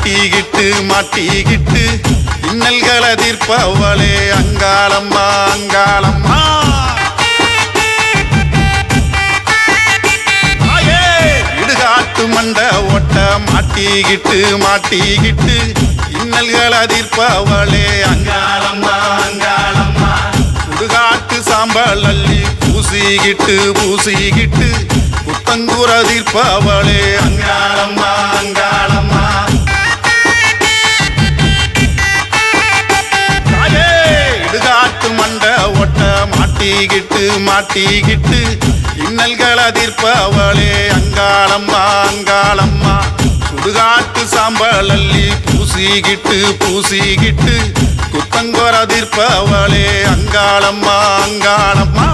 மாட்டிக்கிட்டு மாட்டிக்கிட்டு இன்னல்களை தீர்ப்பவளே அங்காளம்மா அங்காளம்மா. இடுகாட்டு மண்ட ஒட்ட மாட்டிக்கிட்டு மாட்டிக்கிட்டு இன்னல்களை தீர்ப்பவளே அங்காளம்மா அங்காளம்மா. சுடுகாட்டு சாம்பல் அள்ளி பூசிக்கிட்டு பூசிக்கிட்டு புத்தங்குற தீர்ப்பவளே அங்காளம்மா அங்காளம்மா. இடுகாட்டு மண்ட ஒட்ட மாட்டிக்கிட்டு மாட்டிக்கிட்டு இன்னல்களை தீர்ப்பவளே அங்காளம்மா அங்காளம்மா. சுடுகாட்டு சாம்பல் அள்ளி பூசிக்கிட்டு பூசிக்கிட்டு குத்தங்கொர தீர்ப்பவளே அங்காளம்மா அங்காளம்மா.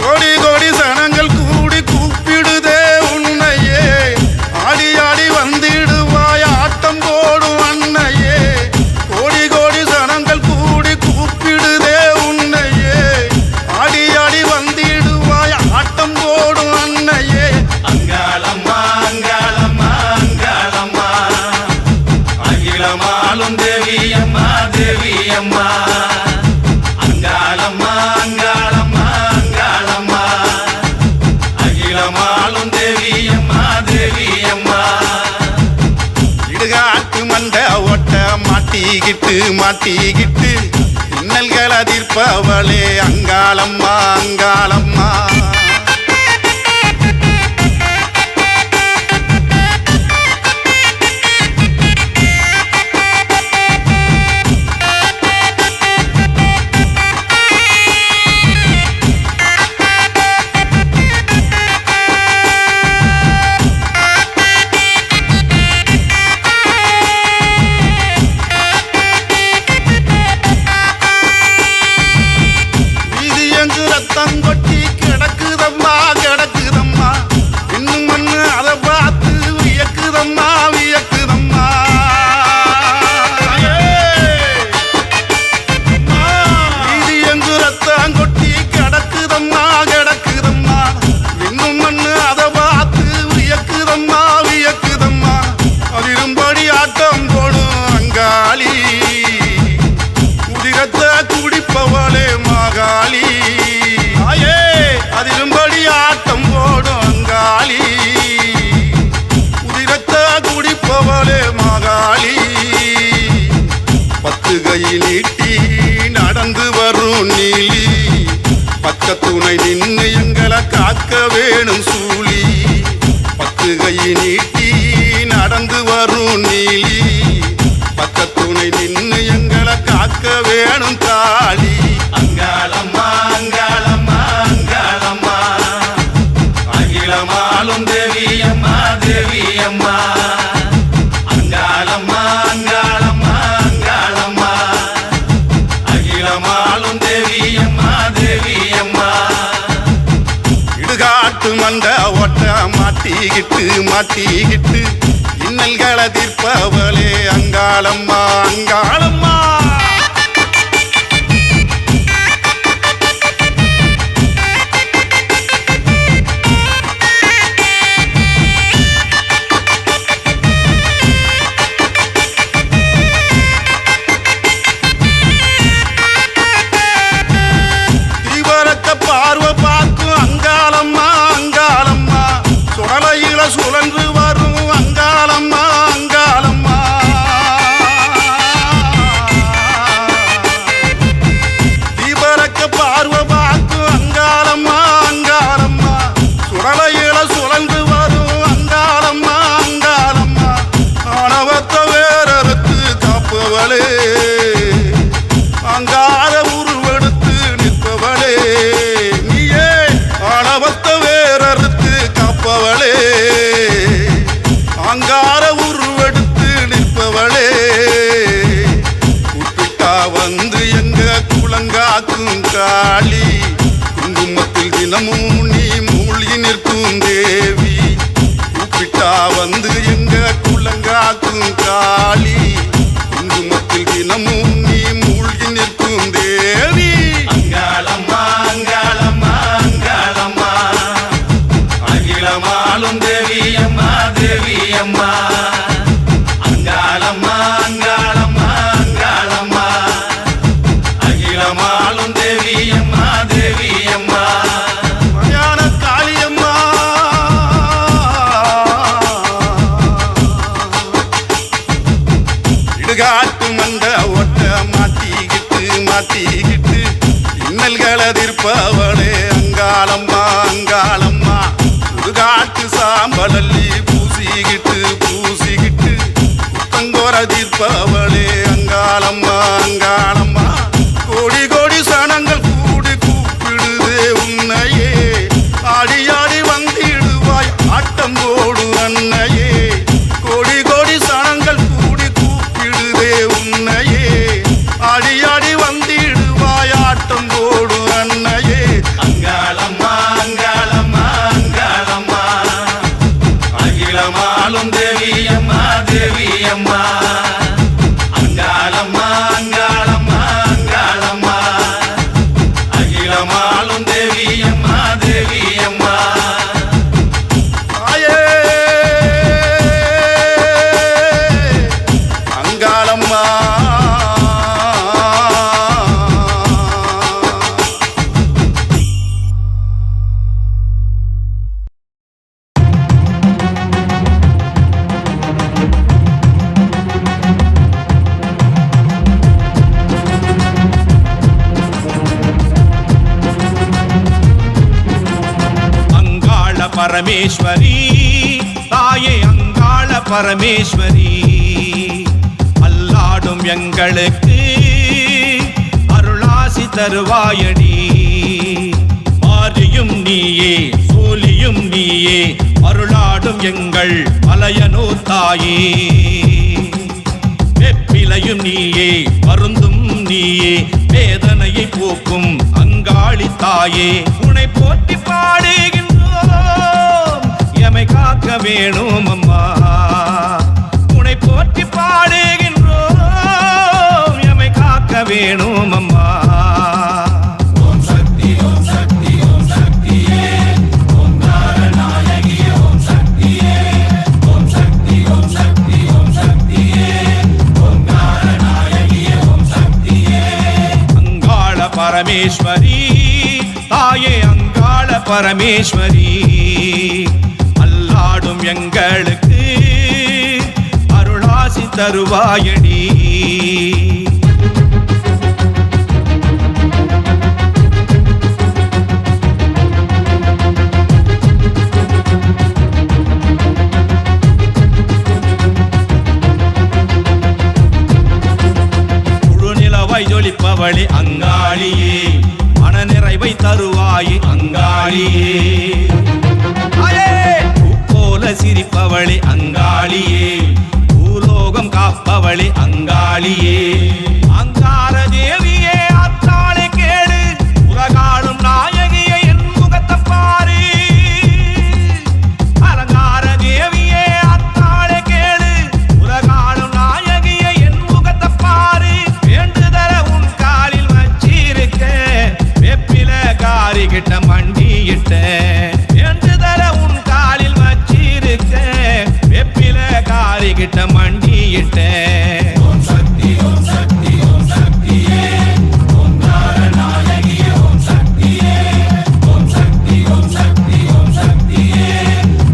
கோடி கோடி சனங்கள் கூடி கூப்பிடுதே உன்னையே, ஆடி ஆடி வந்திடுவாய் ஆட்டம் போடும் அன்னையே. கோடி கோடி சனங்கள் கூடி கூப்பிடுதே உன்னையே, ஆடி ஆடி வந்திடுவாய் ஆட்டம் போடும் அன்னையே. அங்காளம்மா அங்காளம்மா அங்காளம்மா, அகிலமாலும் தேவியம்மா தேவியம்மா. அங்காளம்மா அங்காளம்மா அங்காளம்மா, அகிலமாலும் தேவியம்மா தேவியம்மா. இடுகாட்டு மண்ட ஒட்ட மாட்டிக்கிட்டு மாட்டிக்கிட்டு இன்னல்களை தீர்ப்பவளே அங்காளம்மா அங்காளம்மா. ரத்தங்கொட்டி கிடக்குதம்மா கிடக்குதம்மா, இன்னும் மண்ணு அதை பார்த்து வியக்குதம்மா வியக்குதம்மா. இது எங்கு ரத்தங்கொட்டி கிடக்குதம்மா கிடக்குதம்மா, இன்னும் மண்ணு அதை பார்த்து வியக்குதம்மா வியக்குதம்மா. அதிரும்படி ஆட்டம் போடும் அங்காளி, உதிரத்தை குடிப்பவளே மாகாளி. அதிரும்படி ஆட்டம் போடும் அங்காளி, உதிரத்தை குடிப்பவளே மாகாளி. 10 கை நீட்டி நடந்து வரும் நீலி, பக்க துணை நின்று எங்களை காக்க வேணும் சூழி. 10 கை நீட்டி நடந்து வரும் நீலி, பக்க துணை நின்று எங்களை காக்க வேணும் தாளி. அங்காளம்மா அங்காளம்மா அங்காளம்மா, அகிலமாலும் தேவியம்மா தேவியம்மா. அங்காளம்மா அங்காளம்மா அங்காளம்மா, அகிலமாலும் தேவியம்மா தேவியம்மா. இடுகாட்டு மண்ட ஒட்ட மாட்டிக்கிட்டு மாட்டிக்கிட்டு இன்னல்களை தீர்ப்பவளே அங்காளம்மா அங்காளம்மா. பார்வை பார்க்கும் அங்காளம்மா அங்காளம்மா, சுடலையில சுழன்று வரும் அங்காளம்மா அங்காளம்மா. அம்மா அங்காளம்மா அங்காளம்மா அங்காளம்மா அகிலமாளும் தேவி அம்மா தேவி அம்மா தாயே அங்காளம்மா பரமேஸ்வரி தாயே அங்காள பரமேஸ்வரி அல்லாடும் எங்களுக்கு அருளாசி தருவாயடி ஆதியும் நீயே சூலியும் நீயே அருளாடும் எங்கள் மலையனூர் தாயே வெப்பிலையும் நீயே மருந்தும் நீயே வேதனையை போக்கும் அங்காளி தாயே உனை போற்றி பாடுகின்ற எமை காக்க வேணும் அம்மா உனை போற்றி பாடுகின்றோம் எமை காக்க வேணும் அம்மா ஓம் சக்தி ஓம் சக்தி ஓம் சக்தியே ஓங்கார நாயகியே ஓம் சக்தியே ஓம் சக்தி ஓம் சக்தி ஓம் சக்தியே ஓங்கார நாயகியே ஓம் சக்தியே அங்காள பரமேஸ்வரி தாயே அங்காள பரமேஸ்வரி அல்லாடும் எங்களுக்கு அருளாசி தருவாயடி முழுநிலவாய் ஜொலிப்பவளே அங்காளியே மனநிறைவை தருவாயே அங்காளியே போல சிரிப்பவளே அங்காளியே பூலோகம் காப்பவளே அங்காளியே அங்கார தேவியே அத்தாளை கேடு உலகாளும் நாயகியே என் முகத்தை பாரு அலங்கார தேவியே அத்தாளை கேடு உலகாளும் நாயகியே என் முகத்தை பாரு வேண்டுதல உன் காலில் வச்சிருக்க வெப்பில காரி கிட்ட மண்டியிட்ட வேண்டுதல உன் காலில் வச்சிருக்க வெப்பில காரி கிட்ட மண்டியிட்ட ஓம் சக்தி ஓம் சக்தி ஓம் சக்தியே ஓங்கார நாயகியே ஓம் சக்தியே ஓம் சக்தி ஓம் சக்தி ஓம் சக்தியே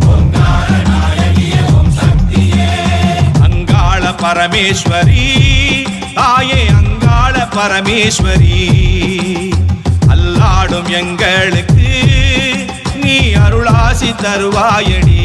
ஓங்கார நாயகியே ஓம் சக்தியே அங்காள பரமேஸ்வரி தாயே அங்காள பரமேஸ்வரி அல்லாடும் எங்களுக்கு நீ அருளாசி தருவாயடி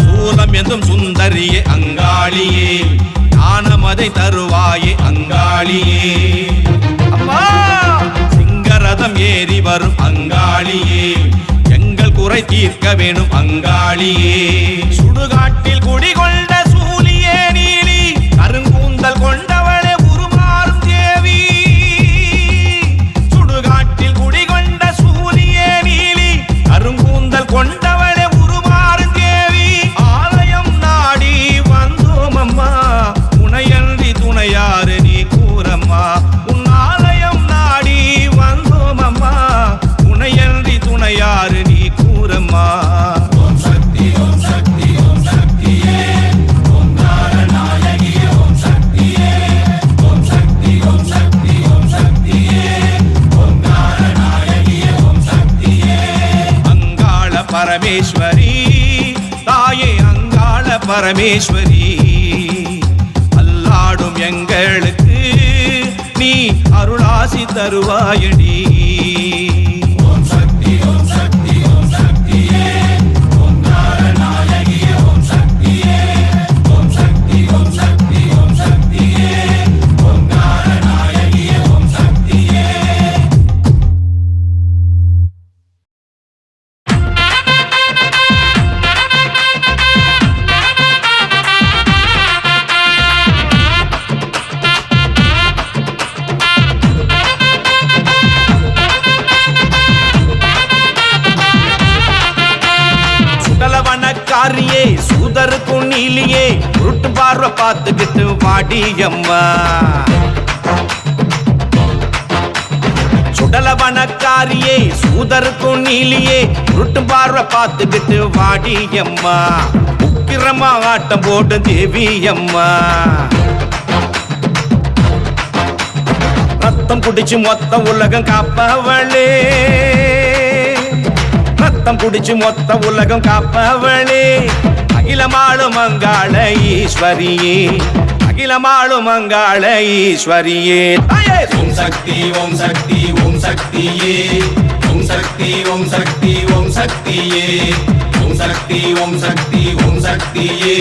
சூலம் என்றும் சுந்தரியே அங்காளியே ஞானமதை தருவாயே அங்காளியே அம்மா சிங்கரதம் ஏறி வரும் அங்காளியே எங்கள் குறை தீர்க்க வேணும் அங்காளியே சுடுகாட்டில் குடிகொண்ட சூலியே நீலி கருங்கூந்தல் கொண்டவளே உருமாறும் தேவி சுடுகாட்டில் குடிகொண்ட சூலியே நீலி கருங்கூந்தல் கொண்டவளே உருமாறும் தேவி ஆலயம் நாடி வந்தோம் அம்மா உனையன்றி துணையாறு நீ கூறம்மா உன் ஆலயம் நாடி வந்தோம் அம்மா உனையன்றி துணையாறு நீ கூறம்மா ஓம் சக்தி ஓம் சக்தி ஓம் சக்தியே ஓங்கார நாயகியே ஓம் சக்தியே ஓம் சக்தி ஓம் சக்தி ஓம் சக்தியே ஓங்கார நாயகியே ஓம் சக்தியே அங்காள பரமேஸ்வரி தாயே அங்காள பரமேஸ்வரி அல்லாடும் எங்களுக்கு நீ அருளாசி தருவாயடி ஓம் சக்தி ஓம் சக்தி ஓம் சக்தியே ஓங்கார நாயகியே ஓம் சக்தியே ஓம் சக்தி ஓம் சக்தி ஓம் சக்தியே ஓங்கார நாயகியே ஓம் சக்தியே பார்வை பார்த்துக்கிட்டு வாடியம்மா. சுடலவனக்காரியே சூதருக்கும் நீலியே உருட்டும் பார்வை பார்த்துக்கிட்டு வாடியம்மா. உக்கிரமா ஆட்டம் போட்டு தேவியம்மா. ரத்தம் குடிச்சு மொத்த உலகம் காப்பவளே, ரத்தம் குடிச்சு மொத்த உலகம் காப்பவளே. அகிலமாளும் மங்காள ஈஸ்வரியே, அகிலமாளும் மங்காள ஈஸ்வரியே. ஓம் சக்தி ஓம் சக்தி ஓம் சக்தியே, ஓம் சக்தி ஓம் சக்தி ஓம் சக்தியே, ஓம் சக்தி ஓம் சக்தி ஓம் சக்தியே,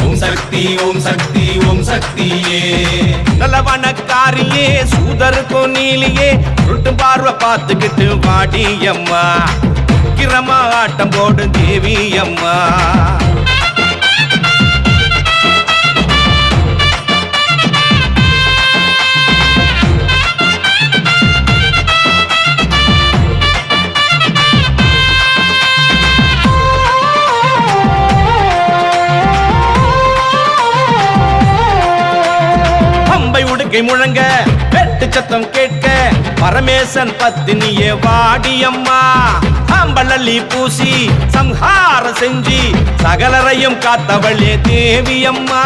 ஓம் சக்தி ஓம் சக்தி ஓம் சக்தியே. நல்லவனக்காரியே சூதருக்கும் நீலியே உருட்டும் பார்வை பார்த்துக்கிட்டு வாடியம்மா. உக்கிரமா ஆட்டம் போடு தேவியம்மா. முழங்க வெட்டு சத்தம் கேட்க பரமேசன் பத்தினியே வாடியம்மா. அம்பளி பூசி சம்ஹாரம் செஞ்சு சகலரையும் காத்தவளே தேவியம்மா.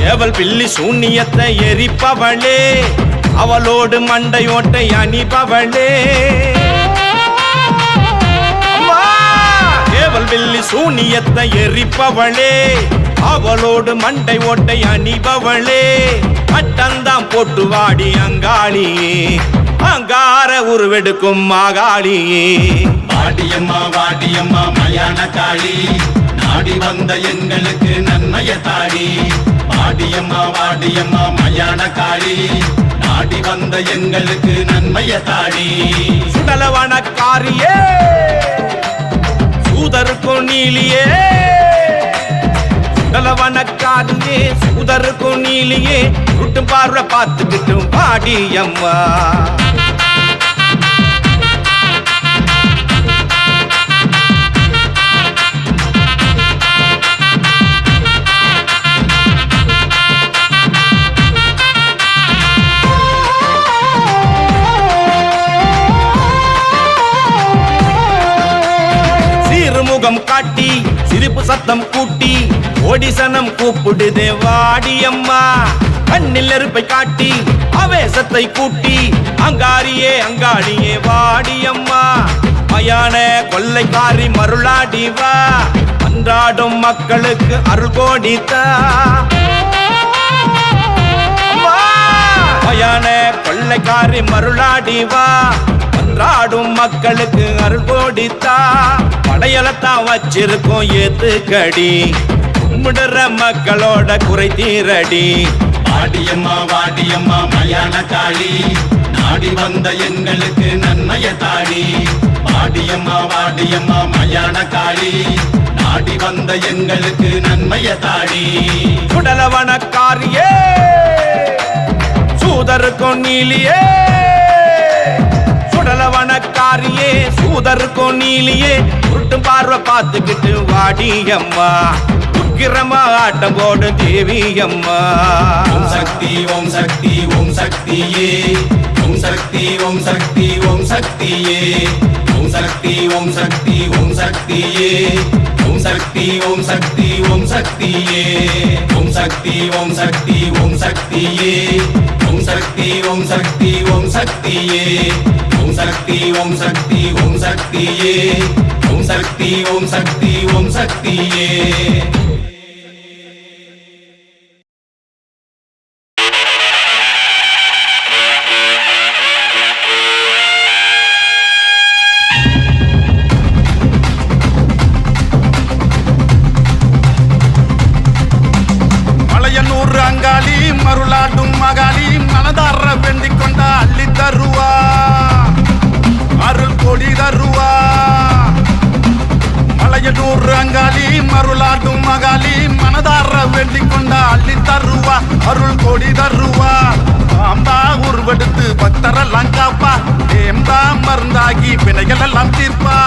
ஏவல் பில்லி சூன்யத்தை எரிப்பவளே, அவளோடு மண்டையோட்டை அணிபவளே. ஏவல் பில்லி சூன்யத்தை எரிப்பவளே, அவளோடு மண்டை ஓட்டை அணிபவளே. பட்டந்தாம் போட்டு வாடி அங்காளியே, அங்கார உருவெடுக்கும் மாகாளியே. வாடியம்மா வாடியம்மா மயான காளி, நாடி வந்த எங்களுக்கு நன்மைய தாடி. வாடியம்மா வாடியம்மா மயான காளி, நாடி வந்த எங்களுக்கு நன்மைய தாடி. சுடலவனக்காரியே சூதருக்கும் நீலியே, சுடலவனக்காரியே சூதருக்கும் நீலியே உருட்டும் பார்வை பார்த்துக்கிட்டு வாடியம்மா. சீர்முகம் காட்டி சிரிப்பு சத்தம் கூட்டி ஓடிசனம் கூப்பிடுதே வாடியம்மா. கண்ணில் நெருப்பை காட்டி ஆவேசத்தை கூட்டி அங்காரியே அங்காளியே வாடியம்மா. மயான கொள்ளைக்காரி மருளாடி வா, அன்றாடும் மக்களுக்கு அருள் கோடித்தா. மயான கொள்ளைக்காரி மருளாடி வா, அன்றாடும் மக்களுக்கு அருள் கோடித்தா. படையலத்தான் வச்சிருக்கோம் ஏத்துக்கடி, கும்பிடுற மக்களோட குறை தீரடி. வாடியம்மா வாடியம்மா மயான காளி, நாடி வந்த எங்களுக்கு நன்மைய தாடி. வாடியம்மா வாடியம்மா மயான காளி, நாடி வந்த எங்களுக்கு நன்மைய தாடி. சுடலவனக்காரியே சூதருக்கும் நீலியே, சுடலவனக்காரியே சூதருக்கும் நீலியே உருட்டும் பார்வை பார்த்துக்கிட்டு வாடியம்மா. உக்கிரமா ஆட்டம் போடு தேவியம்மா. ஓம் சக்தி ஓம் சக்தி ஓம் சக்தியே, ஓம் சக்தி ஓம் சக்தி ஓம் சக்தியே, ஓம் சக்தி ஓம் சக்தி ஓம் சக்தியே, ஓம் சக்தி ஓம் சக்தி ஓம் சக்தியே, ஓம் சக்தி ஓம் சக்தி ஓம் சக்தியே, ஓம் சக்தி ஓம் சக்தி ஓம் சக்தியே, ஓம் சக்தி ஓம் சக்தி ஓம் சக்தியே, ஓம் சக்தி ஓம் சக்தி ஓம் சக்தியே. மலையனூர் அங்காளி மருளாட்டும் மகாளி, மனதார வேண்டிக் கொண்ட அள்ளி தருவா, அருள் கொடி தருவா. மலையனூர் அங்காளி மருளாட்டும் மகாளி, மனதார வேண்டிக் கொண்ட அள்ளி தருவா, அருள் கொடி தருவா. பாம்பா உருவெடுத்து பக்தரெல்லாம் காப்பா, தேம்பா மருந்தாகி வினைகள் எல்லாம் தீர்ப்பா.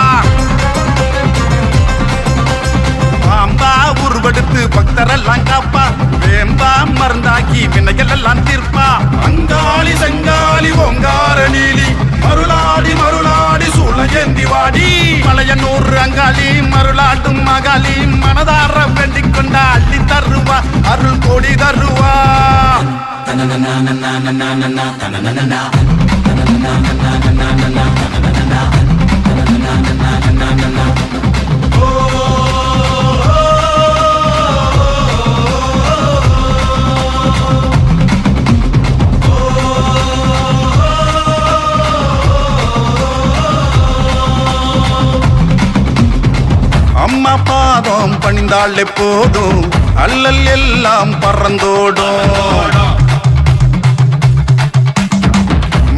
பாம்பா உருவெடுத்து பக்தரெல்லாம் காப்பா வேம்பா மருந்தாக்கி வினைகளெல்லாம் தீர்ப்பா அங்காளி செங்காளி ஓங்கார நீலி மருளாடி மருளாடி சூழேந்தி வாடி மலையனூர் அங்காளி மருளாட்டும் மகாளி மனதார வேண்டிக் கொண்டா அள்ளி தருவா அருள் கோடி தருவா அம்மா பாதம் பணிந்தாலே போதும் அல்லல் எல்லாம் பறந்தோடும்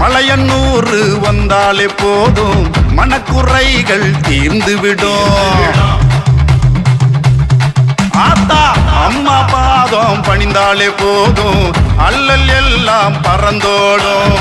மலையனூர் வந்தாலே போதும் மனக்குறைகள் தீர்ந்து விடும் ஆத்தா அம்மா பாதம் பணிந்தாலே போதும் அல்லல் எல்லாம் பறந்தோடும்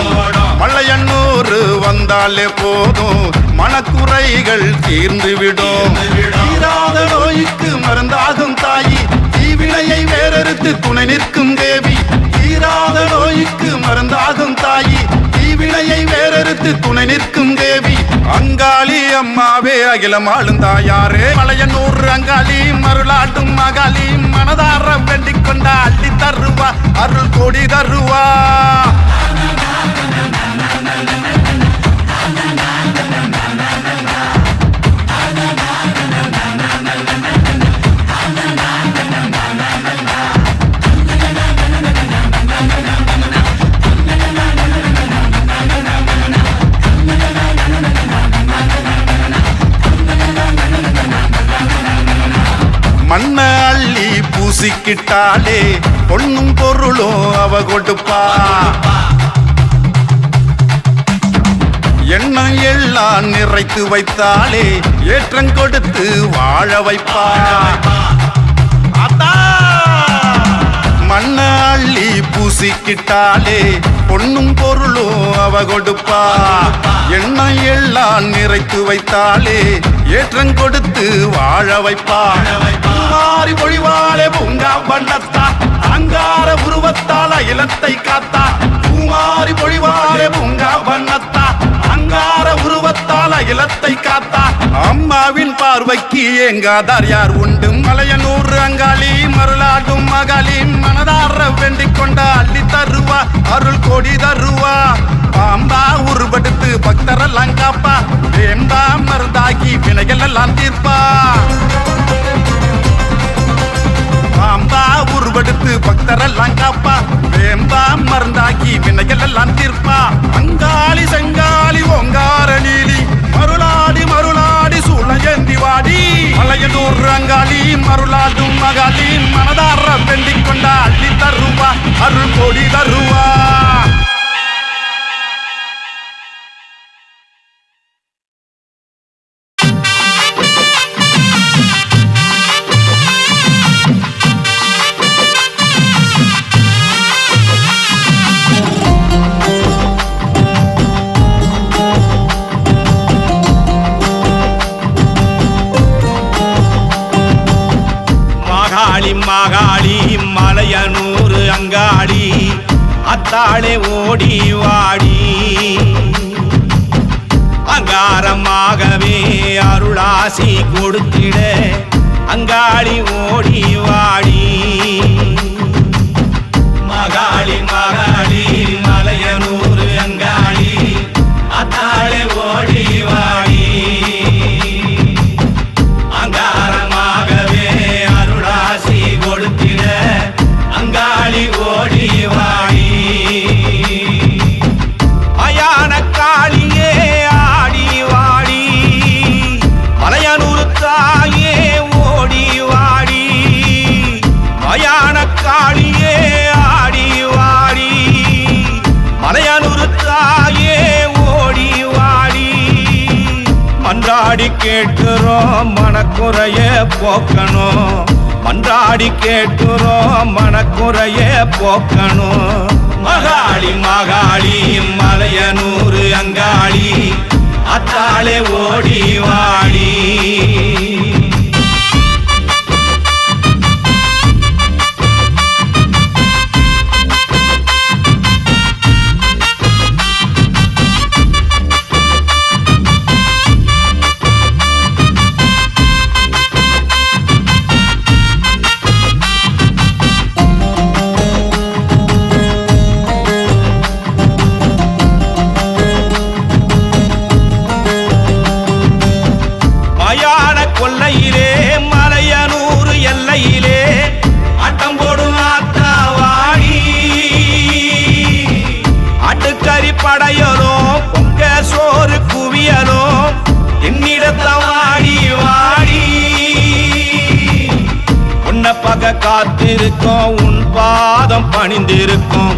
மலையனூர் வந்தாலே போதும் மனக்குறைகள் தீர்ந்து விடும் தீராத நோய்க்கு மருந்தாகும் தாயி தீவினையை வேறறுத்து துணை நிற்கும் தேவி தீராத நோய்க்கு மருந்தாகும் தாயி தீவினையை வேறறுத்து துணை நிற்கும் தேவி அங்காளி அம்மாவே அகிலமாளும் தாயாரே மலையனூர் அங்காளி மருளாட்டும் மகாளி மனதார வேண்டிக் கொண்டா அள்ளி தருவா அருள் கோடி தருவா மண்ண அள்ளி பூசிக்கிட்டாலே பொண்ணும் பொருளும் அவ கொடுப்பா எண்ணம் எல்லாம் நிறைத்து வைத்தாலே ஏற்றம் கொடுத்து வாழ வைப்பா மண்ண அள்ளி பூசிக்கிட்டாலே பொண்ணும் பொருளும் அவ கொடுப்பா எண்ணம் எல்லாம் நிறைத்து வைத்தாலே ஏற்றம் கொடுத்து வாழ வைப்பா மாறி பொழிவாளே பூங்கா வண்ணத்தா அங்கார உருவத்தால் அகிலத்தை காத்தா பூமாரி பொழிவாளே பூங்கா வண்ணத்தா அங்கார உருவத்தால் அகிலத்தை காத்தா அம்மாவின் பார்வைக்கு எங்காதார் யார் உண்டு மலையனூர் அங்காளி மருளாட்டும் மகாளி மனதார வேண்டிக் கொண்டா அள்ளி தருவா அருள் கோடி தருவா பாம்பா உருவெடுத்து பக்தரெல்லாம் காப்பா வேம்பா மருந்தாக்கி வினைகள் எல்லாம் தீர்ப்பா பாம்பா உருவெடுத்து பக்தரெல்லாம் காப்பா வேம்பா மருந்தாக்கி வினைகள் எல்லாம் தீர்ப்பா அங்காளி செங்காளி ஓங்கார நீலி மருளாடி மருளாடி சூழேந்தி வாடி மலையனூர் அங்காளி மருளாடும் மகாளி மனதார வேண்டிக் கொண்டா அள்ளி தருவா அருள் கோடி தருவா மகாளி மலையனூர் அங்காளி அத்தாளே ஓடி வாடி அங்காரமாகவே அருளாசி கொடுத்திட அங்காளி ஓடி வாடி மகாளி மலையனூர் அங்காளி அத்தாளே ஓடி வாடி அங்காளி ஓடி வாடி மயான காளியே ஆடி வாடி மலையனூர் தாயே ஓடி வாடி மயான காளியே ஆடி வாடி மலையனூர் தாயே ஓடி வாடி மன்றாடி கேட்கிறோம் மனக்குறைய போக்கணும் மன்றாடி கேட்கிறோம் மனக்குறைய போக்கணும் மகாளி மலையனூர் அங்காளி அத்தாளே ஓடி வாடி படையலும் பொங்க சோறு குவியலும் என்னிடத்த வாடி வாடி உன்னை பக காத்திருக்கும் உன் பாதம் பணிந்திருக்கும்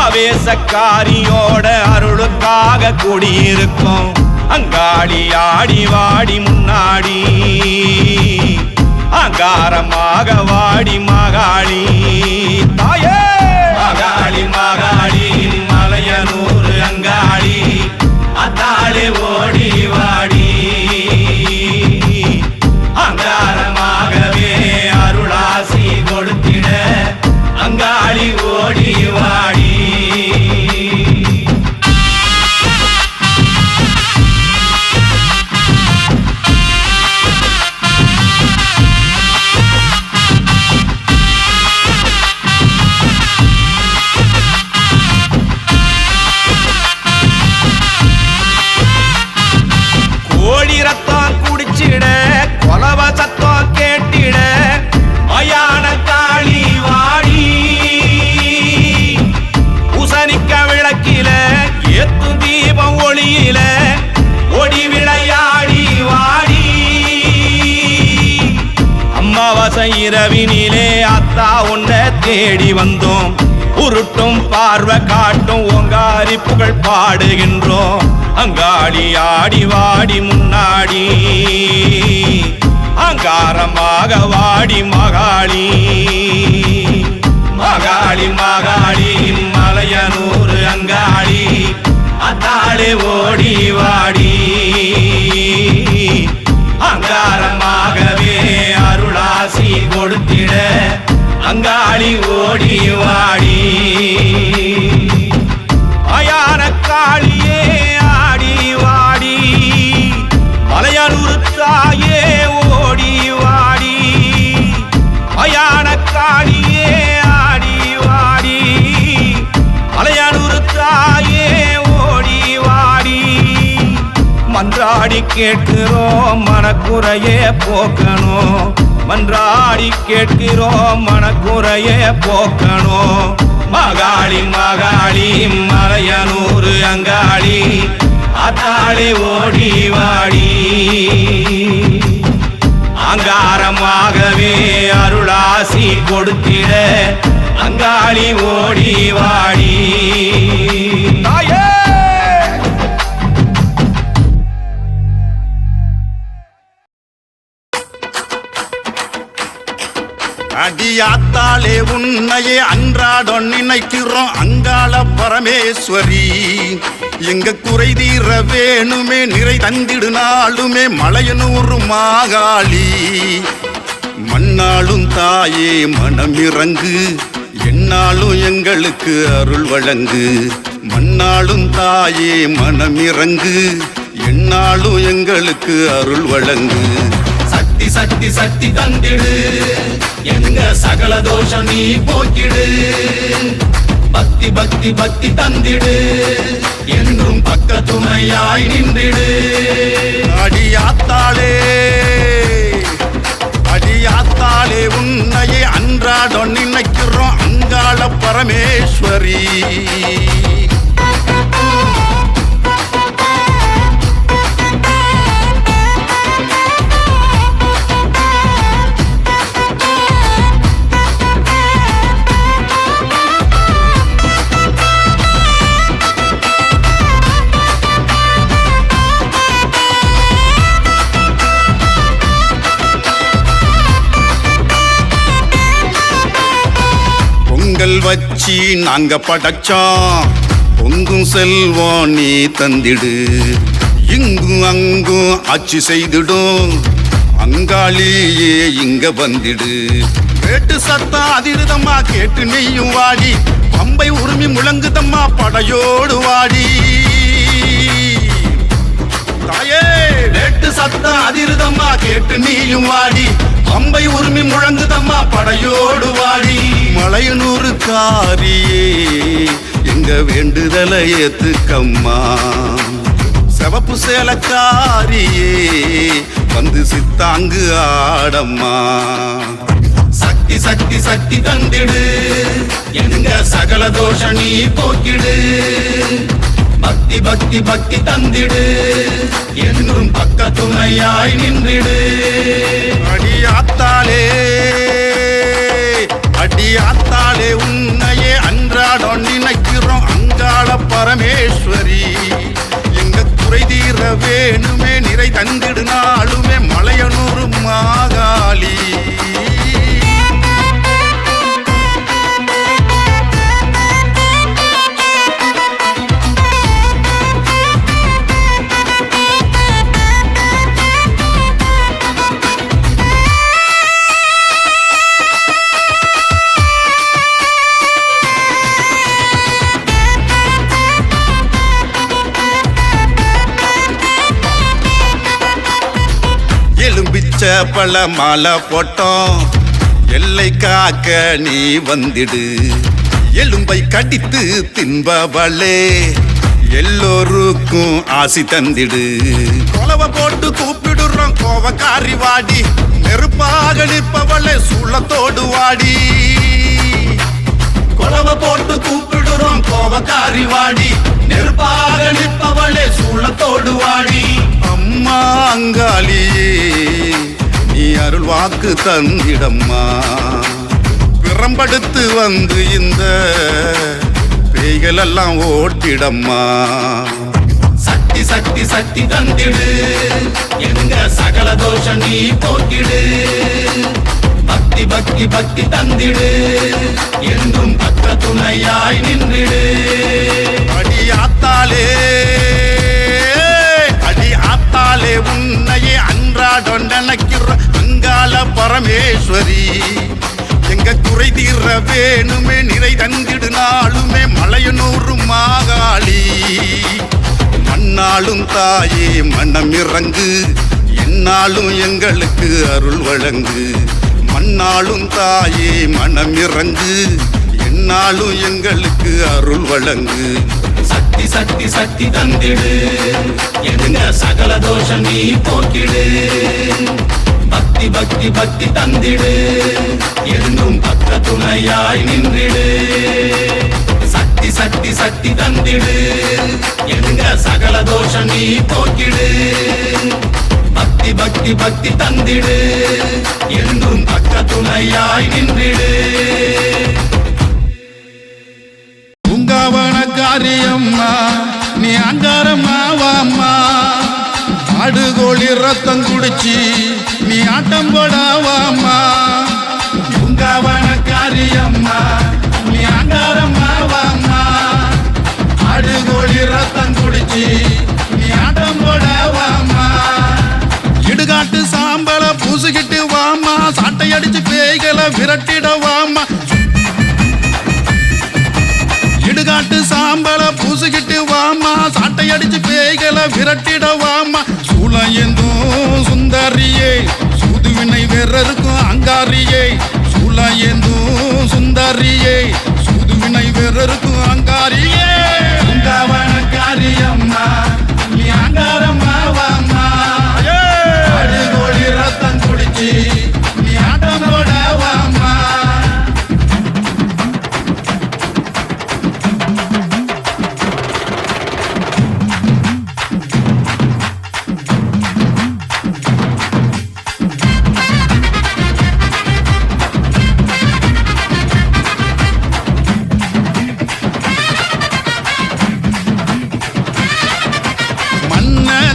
ஆவேசக்காரியோட அருளுக்காக கூடியிருக்கும் அங்காளி ஆடி வாடி முன்னாடி அங்காரமாக வாடி மகாளி தாயே மகாளி மகாளி மலையனூர் அங்காளி அத்தாளே ஓடி வாடி அங்காரமாகவே அருளாசி கொடுத்திட அங்காளி ஓடி வாடி கோழி ரத்தம் குடிச்சிட கொலவ சத்தம் கேட்டிட மயான காளி வாடி உசனிக்க விளக்கில ஏத்தும் தீபம் ஒளியில ஒடி விளையாடி வாடி அம்மாவாசை இரவினிலே அத்தா உன்னை தேடி வந்தோம் உருட்டும் பார்வை காட்டும் ஓங்காரி புகழ் பாடுகின்றோம் அங்காளி ஆடி வாடி முன்னாடி அங்காரமாக வாடி மகாளி மகாளி மகாளி மலையனூர் அங்காளி அத்தாளே ஓடி வாடி அங்காரமாகவே அருளாசி கொடுத்திட அங்காளி ஓடி வாடி மயான காளியே ஆடி வாடி மலையனூர் தாயே ஓடி வாடி மயான காளியே ஆடி வாடி மலையனூர் தாயே ஓடி வாடி மன்றாடி கேட்கிறோம் மனக்குறையே போக்கணும் மன்றாடி கேட்கிறோம் மனக்குறையே போக்கணும் மகாளி மகாளி மலையனூர் அங்காளி அத்தாளே ஓடி வாடி அங்காரமாகவே அருளாசி கொடுத்திட அங்காளி ஓடி வாடி தாயே அடியாத்தாலே உன்னையே அன்றாடம் நினைக்கிறோம் அங்காள பரமேஸ்வரி எங்க குறை தீர வேணுமே நிறை தந்திடு நாளுமே மலையனூர் மாகாளி மண்ணாளும் தாயே மனமிறங்கு என்னாலும் எங்களுக்கு அருள் வழங்கு மண்ணாளும் தாயே மனமிறங்கு என்னாலும் எங்களுக்கு அருள் வழங்கு சக்தி சக்தி சக்தி தந்திடு எங்க சகல தோஷம் நீ போக்கிடு பக்தி பக்தி பக்தி தந்திடு என்றும் பக்க துணையாய் நின்றிடு அடியாத்தாளே அடியாத்தாளே உன்னையே அன்றாடம் நினைக்கிறோம் அங்காள பரமேஸ்வரி பொங்கல் வச்சி நாங்க படைச்சோம் பொங்கும் செல்வம் நீ தந்திடு இங்கும் அங்கும் ஆட்சி செய்திடும் அங்காளியே இங்க வந்திடு கேட்டு சத்தம் அதிருதம்மா கேட்டு நீயும் வாடி பம்பை உரிமை முழங்குதம்மா படையோடு வாடி தாயே வெட்டு சத்தம் அதிருதம்மா கேட்டு நீயும் வாடி பம்பை உரிமை முழங்குதம்மா படையோடு வாடி மலையனூர் காரியே எங்க வேண்டுதலை ஏத்துக்கம்மா செவப்பு சேலக்காரியே வந்து சித்தாங்கு ஆடம்மா சக்தி சக்தி சக்தி தந்திடு எங்க சகல தோஷ நீ போக்கிடு பக்தி பக்தி பக்தி தந்திடு என்றும் பக்க துணையாய் நின்றிடு அடியாத்தாளே அடியாத்தாளே உன்னையே அன்றாடம் நினைக்கிறோம் அங்காள பரமேஸ்வரி எங்க குறை தீர வேணுமே நிறை தந்திடு நாளுமே மலையனூர் மாகாளி எலும்பிச்ச பழ மாலை போட்டோம் எல்லை காக்க நீ வந்திடு எலும்பை கடித்து தின்பவளே எல்லோருக்கும் ஆசி தந்திடு கொலவை போட்டு கூப்பிடுறோம் கோவக்காரி வாடி நெருப்பாக நிற்பவளே சூளத்தோடு வாடி கொலவ போட்டு கூப்பிடுறோம் கோவக்காரி வாடி நெருப்பாக நிற்பவளே சூளத்தோடு வாடி அம்மா அங்காளியே நீ அருள் வாக்கு தந்திடம்மா பிறம்படுத்து வந்து இந்த பேய்கள் எல்லாம் ஓட்டிடம்மா சக்தி சக்தி சக்தி தந்திடு எங்க சகல தோஷம் நீ போக்கிடு பக்தி பக்தி பக்தி தந்திடு என்றும் பக்க துணையாய் நின்றிடு அடியாத்தாளே அடியாத்தாளே உன்னையே அன்றாடம் நினைக்கிற அங்காள பரமேஸ்வரி எங்க குறை தீர வேணுமே நிறை தந்திடு நாளுமே மலையனூர் மாகாளி மண்ணாளும் தாயே மனம் இறங்கு என்னாலும் எங்களுக்கு அருள் வழங்கு மண்ணாளும் தாயே மனம் இறங்கு என்னாலும் எங்களுக்கு அருள் வழங்கு சக்தி சக்தி சக்தி தந்திடு எங்க சகல தோஷம் நீ போக்கிடு பக்தி பக்தி பக்தி தந்திடு என்றும் பக்க துணையாய் நின்றிடு சக்தி சக்தி சக்தி தந்திடு எங்க சகல தோஷம் நீ போக்கிடு பக்தி பக்தி பக்தி தந்திடு என்றும் பக்க துணையாய் நின்றிடு உங்காவன காரியம்மா நீ அங்காரம்மாவாம்மா ஆடுகோழி ரத்தம் குடிச்சி நீ ஆட்டம் போடாவாம்மா உங்காவன காரியம்மா நீ அங்காரம்மாவாம்மா ஆடுகோழி ரத்தம் குடிச்சி நீ ஆட்டம் போடாவாம்மா இடுகாட்டு சாம்பல பூசுகிட்டு வாமா சாட்டை அடிச்சு பேய்களை விரட்டிட வாமா இடுகாட்டு சாம்பல பூசுகிட்டு வாமா சாட்டை அடிச்சு பேய்களை விரட்டிட வாமா சூளம் ஏந்தும் சுந்தரியே சூதுவினை வேறருக்கும் அங்காரியே சூளம் ஏந்தும் சுந்தரியே சூதுவினை வேறருக்கும் அங்காரியே உங்காவன காரியம்மா நீ அங்காரம்மா வாம்மா அடிகோழி ரத்தம் குடிச்சி நீ ஆட்டம் போட வாம்மா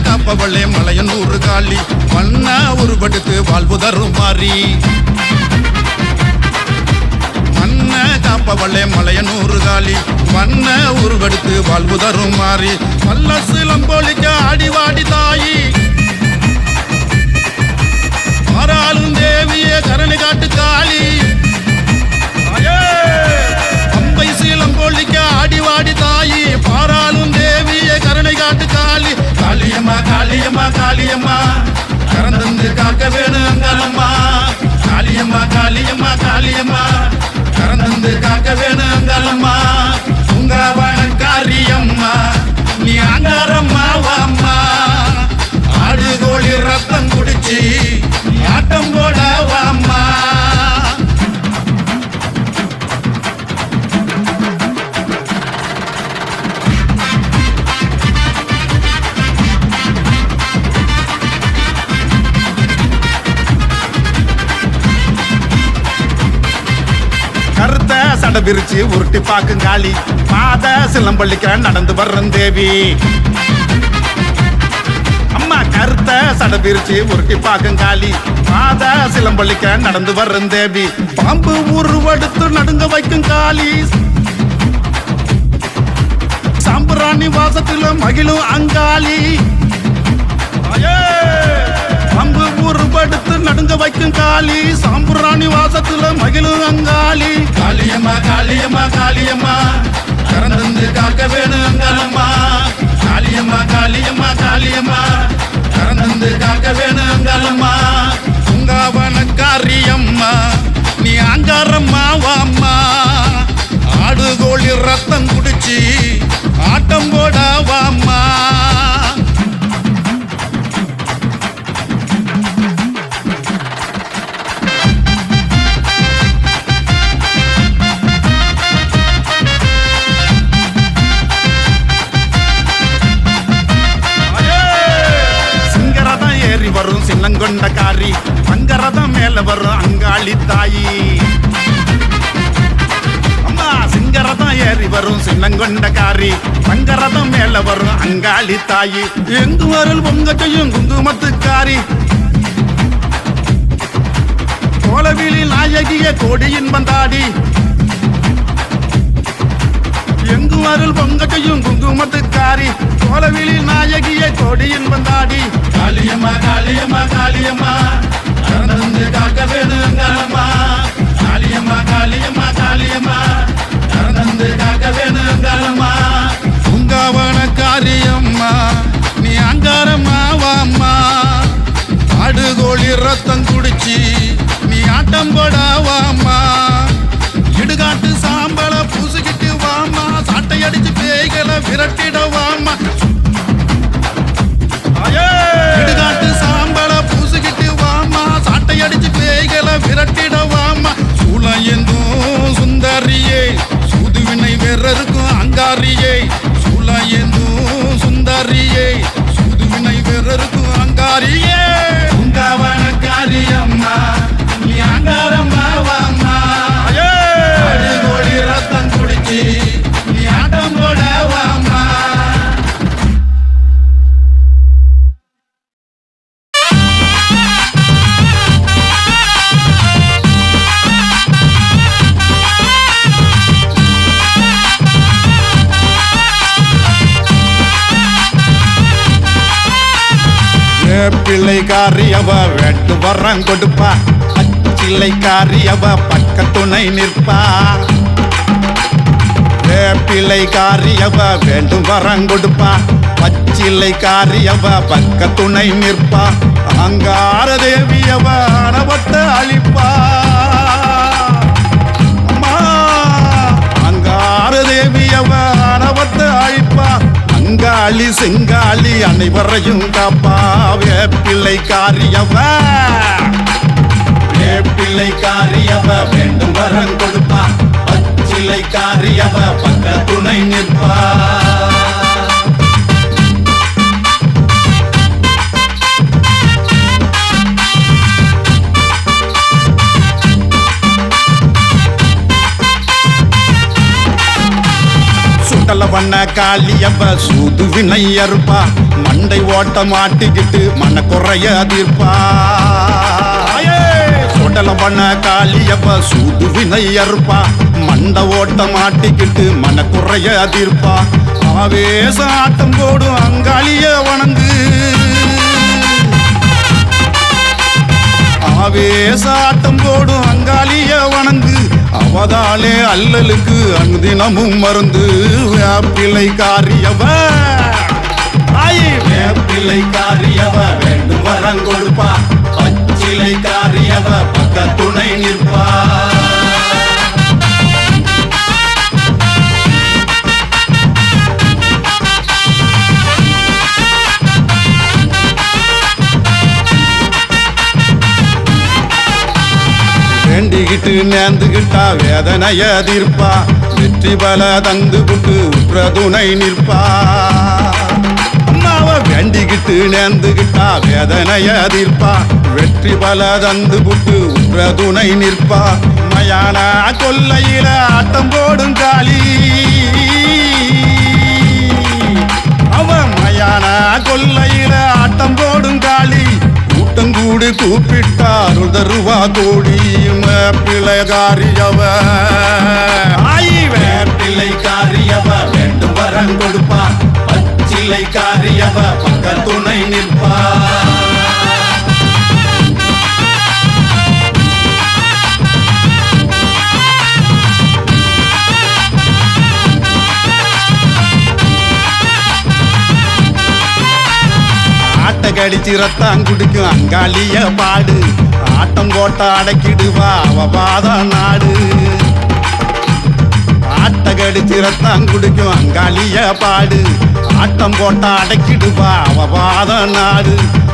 காப்பவளே மலையனூர் காளி வண்ண உருவெடுத்து வாழ்வு தரும் மாறி மண்ண காப்பவளே மலையனூர் காளி வண்ண உருவெடுத்து வாழ்வு தரும் மாறி வல்ல சிலம்பொழிக்க அடிவாடி தாயி மாறாளும் தேவியே கரணி காட்டு காளி அம்பை சீலம்பொழிக்க அடிவாடி தாயி பாராளும் தேவியே கருணை காட்டு காளி காளியம்மா காளியம்மா காளியம்மா கறந்து காக்க வேணும் அங்காளம்மா காளியம்மா காளியம்மா காளியம்மா கறந்து காக்க வேணும் அங்காளம்மா உங்காவன காரியம்மா நீ அங்காரம்மா வாம்மா ஆடுகோழி ரத்தம் குடிச்சி ஆட்டம் போட வாம்மா சட விரிச்சு உருட்டி பாக்கும் காளி பாத சிலம்பள்ளிக்க நடந்து வர்றன் தேவி அம்மா கருத்த சட விரிச்சு உருட்டி பாக்கும் காளி பாத சிலம்பள்ளிக்க நடந்து வர்றன் தேவி பாம்பு உருவெடுத்து நடுங்க வைக்கும் காளி சாம்பிராணி வாசத்துல மகிழும் அங்காளி அம்பு உருவெடுத்து நடுங்க வைக்கும் காளி சாம்பிராணி வாசத்துல மகிழும் அங்காளி காளியம்மா காளியம்மா காளியம்மா கரந்தந்து காக்க வேணும் அங்காளம்மா காளியம்மா காளியம்மா காளியம்மா கரந்தந்து காக்க வேணும் அங்காளம்மா உங்காவன காரியம்மா நீ அங்காரம்மா வாம்மா ஆடு கோழி ரத்தம் குடிச்சு ஆட்டம் போடா வாம்மா சிங்கரதம் ஏறி வரும் சின்னங்கொண்ட காரி சங்கரதம் மேல வரும் அங்காளி தாயி சிங்கரதம் ஏறி வரும் சின்னங்கொண்ட காரி சங்கரதம் மேல வரும் அங்காளி தாயி எங்கு வரல் பொங்கத்தையும் குங்குமத்துக்காரி கோலவிழி நாயகிய கோடியின் வந்தாடி எங்கு வரல் பொங்கத்தையும் குங்குமத்துக்காரி கோலவிழி நாயகிய கோடியின் வந்தாடி காளியம்மா காளியம்மா காளியம்மா கரந்து காக்க வேணும் அங்காளம்மா காளியம்மா காளியம்மா காளியம்மா கரந்து காக்க வேணும் அங்காளம்மா உங்காவன காரியம்மா நீ அங்காரம்மா வாம்மா ஆடு கோழி ரத்தம் குடிச்சு நீ ஆட்டம் போடா வாம்மா இடுகாட்டு சாம்பல பூசிக்கிட்டு வாம்மா சாட்டை அடிச்சு பேய்களை விரட்டிட வாம்மா இடுகாட்டு சாம்பல பூசிக்கிட்டு வாம்மா சாட்டை அடிச்சு பேய்களை விரட்டிட வாம்மா சூளம் எந்தும் சுந்தரியே சூதுவினை வேறருக்கும் அங்காரியே சூளம் எந்தும் சுந்தரியே சூதுவினை வேறருக்கும் அங்காரியே உங்காவன காரியம்மா நீ அங்காரம்மா வாம்மா கோழி ரத்தம் குடிச்சு நீ ஆட்டம் போட வாம்மா பிள்ளைக்காரியவ வெட்டு வரம் கொடுப்பா அச்சில்லைக்காரியவ பக்க துணை நிற்பா பிள்ளைக்காரியவ வேண்டும் வரம் கொடுப்பா பச்சில்லைக்காரியவ பக்க துணை நிற்பா அங்கார தேவியவ அனவத்தை அழிப்பா அம்மா அங்கார தேவியவ அனவத்தை அழிப்பா அங்காளி செங்காளி அனைவரையும் காப்பா வேப்பிள்ளைக்காரியவ வேப்பிள்ளைக்காரியவ வேண்டும் வரம் கொடுப்பா பச்சிலைக்காரியவ பக்க துணை நிற்பா வண்ண காளியவ சூது வினையறுப்பா மண்டை ஓட்ட மாட்டிக்கிட்டு மன குறைய தீர்ப்பா சொடல வண்ண காளியவ சூது வினையறுப்பா மண்டை ஓட்ட மாட்டிக்கிட்டு மன குறைய தீர்ப்பா ஆவேச ஆட்டம் போடும் அங்காளிய வணங்கு ஆவேச ஆட்டம் போடும் அங்காளிய வணங்கு அவதாலே அல்லலுக்கு அனுதினமும் மருந்து வேப்பிள்ளைக்காரியவ வேப்பிள்ளைக்காரியவ வேண்டும் வரம் கொடுப்பா பச்சிலைக்காரியவ பக்க துணை நிற்பா வேண்டிக்கிட்டு நேர்ந்துகிட்டா வேதனைய தீர்ப்பா வெற்றி பல தந்து புட்டு உற்ற துணை நிற்பா அம்மாவ வேண்டிக்கிட்டு நேர்ந்துகிட்டா வேதனைய தீர்ப்பா வெற்றி பல தந்து புட்டு உற்ற துணை நிற்பா மயான கொல்லையில ஆட்டம் போடும் காளி அவ மயான கொல்லையில ஆட்டம் போடும் காளி கூட்டங்கூடு கூப்பிட்டாருள் தருவா கோடி பிள்ளைகாரியவ பிள்ளைக்காரியவ வேண்டும் வரம் கொடுப்பா பச்சிலைக்காரியவ பக்க துணை நிற்பா ஆட்ட கடிச்சு ரத்தான் குடிக்கும் அங்காளிய பாடு ஆட்டம் போட்ட அடக்கிடுவா அவ பாத நாடு ஆட்ட கடிச்சு ரத்தான் குடிக்கும் அங்காளிய பாடு ஆட்டம் போட்ட அடக்கிடுவா அவ பாத நாடு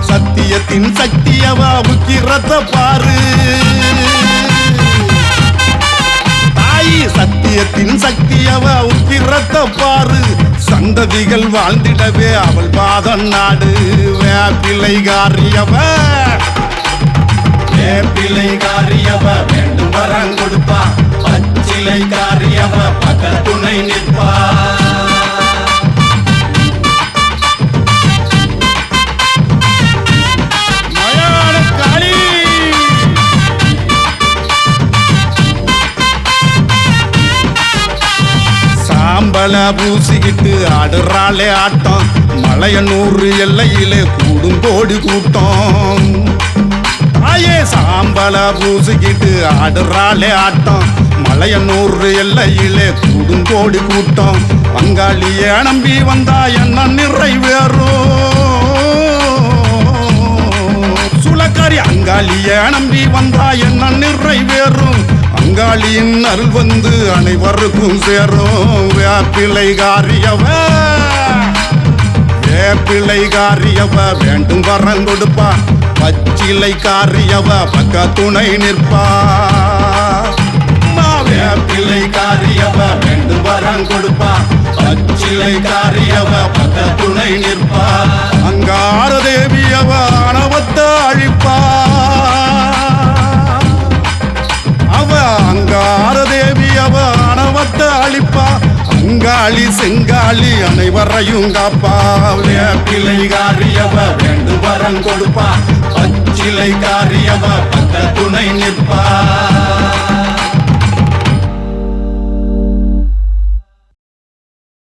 சத்தியத்தின் சக்தியவ உக்கிரத்த பாரு தாயி சத்தியத்தின் சக்தியவ உக்கிரத்த பாரு சந்ததிகள் வாழ்ந்திடவே அவள் பாதம் நாடு வேப்பிள்ளைகாரியவ பிள்ளைக்காரியவ வேண்டும் வரம் கொடுப்பா பச்சிலைக்காரியவ பக்க துணை நிற்பா மயான காளி சாம்பல பூசிக்கிட்டு ஆடுறாளே ஆட்டம் மலையனூர் எல்லையிலே கூடும் கோடி கூட்டம் தாயே சாம்பல பூசிக்கிட்டு ஆடுறாளே ஆட்டம் மலையனூர் எல்லையிலே கூடும் கோடி கூட்டம் பங்காளியே நம்பி வந்தா என்ன நிறைவேறும் சுலக்காரி அங்காளியே நம்பி வந்தா என்ன நிறைவேறும் அங்காளியின் அருள் வந்து அனைவருக்கும் சேரும் வேப்பிள்ளைகாரியவ வேப்பிள்ளைகாரியவ வேண்டும் வரம் கொடுப்பா பச்சிலைக்காரியவ பக்க துணை நிற்பா பிள்ளைக்காரியவ வேண்டும் வரம் கொடுப்பா பச்சிலைக்காரியவ பக்க துணை நிற்பா அங்கார தேவியவ ஆணவத்த அழிப்பா அவ அங்கார தேவியவ ஆணவத்த அழிப்பா அங்காளி செங்காளி அனைவரையும் காப்பா பிள்ளைக்காரியவ வேண்டும் வரம் கொடுப்பா பச்சிலைக்காரியவ பக்க துணை